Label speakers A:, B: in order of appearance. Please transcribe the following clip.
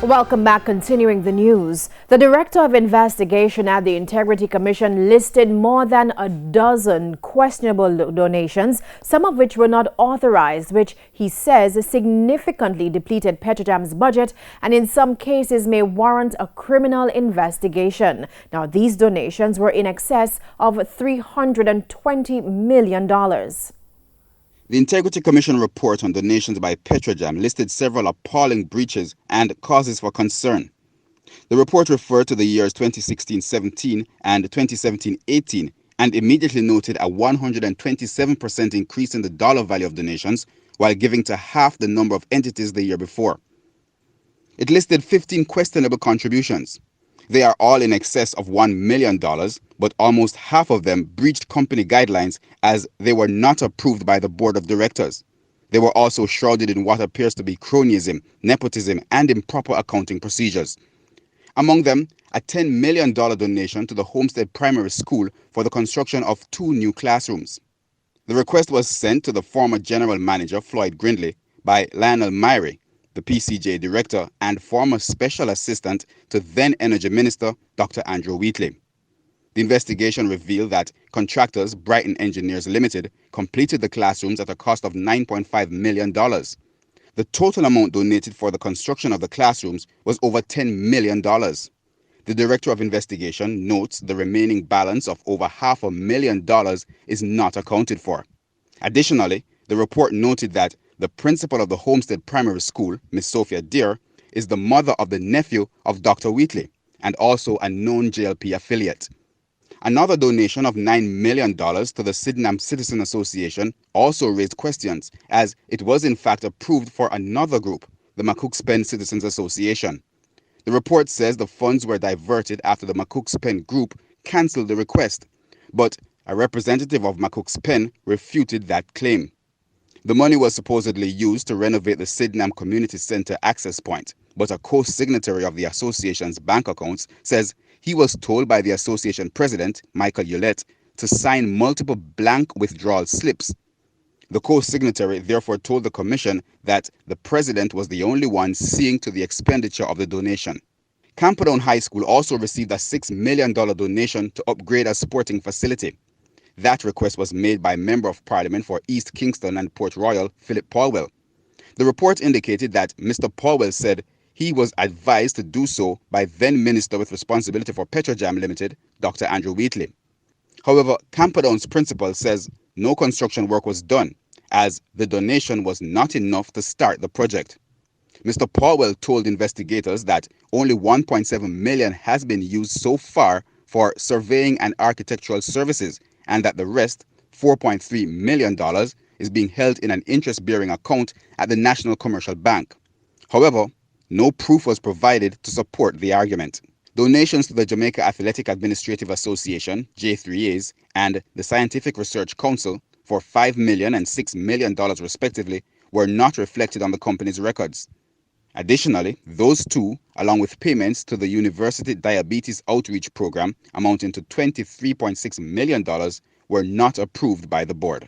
A: Welcome back. Continuing the news. The Director of Investigation at the Integrity Commission listed more than a dozen questionable donations, some of which were not authorized, which he says significantly depleted Petrojam's budget and in some cases may warrant a criminal investigation. Now, these donations were in excess of $320 million.
B: The Integrity Commission report on donations by Petrojam listed several appalling breaches and causes for concern. The report referred to the years 2016-17 and 2017-18 and immediately noted a 127% increase in the dollar value of donations while giving to half the number of entities the year before. It listed 15 questionable contributions. They are all in excess of $1 million, but almost half of them breached company guidelines as they were not approved by the board of directors. They were also shrouded in what appears to be cronyism, nepotism, and improper accounting procedures. Among them, a $10 million donation to the Homestead Primary School for the construction of 2 new classrooms. The request was sent to the former general manager, Floyd Grindley, by Lionel Myrie, the PCJ director and former special assistant to then Energy Minister Dr. Andrew Wheatley. The investigation revealed that contractors Brighton Engineers Limited completed the classrooms at a cost of $9.5 million. The total amount donated for the construction of the classrooms was over $10 million. The Director of Investigation notes the remaining balance of over $500,000 is not accounted for. Additionally, the report noted that the principal of the Homestead Primary School, Miss Sophia Deere, is the mother of the nephew of Dr. Wheatley and also a known JLP affiliate. Another donation of $9 million to the Sydenham Citizen Association also raised questions, as it was in fact approved for another group, the McCook's Pen Citizens Association. The report says the funds were diverted after the McCook's Pen group cancelled the request, but a representative of McCook's Pen refuted that claim. The money was supposedly used to renovate the Sydenham Community Centre access point, but a co-signatory of the association's bank accounts says he was told by the association president, Michael Ulett, to sign multiple blank withdrawal slips. The co-signatory therefore told the commission that the president was the only one seeing to the expenditure of the donation. Camperdown High School also received a $6 million donation to upgrade a sporting facility. That request was made by Member of Parliament for East Kingston and Port Royal, Philip Paulwell. The report indicated that Mr. Paulwell said he was advised to do so by then Minister with responsibility for Petrojam Limited, Dr. Andrew Wheatley. However, Camperdown's principal says no construction work was done, as the donation was not enough to start the project. Mr. Paulwell told investigators that only $1.7 million has been used so far for surveying and architectural services, and that the rest, $4.3 million, is being held in an interest-bearing account at the National Commercial Bank. However, no proof was provided to support the argument. Donations to the Jamaica Athletic Administrative Association, J3As, and the Scientific Research Council for $5 million and $6 million respectively were not reflected on the company's records. Additionally, those two, along with payments to the University Diabetes Outreach Program amounting to $23.6 million, were not approved by the board.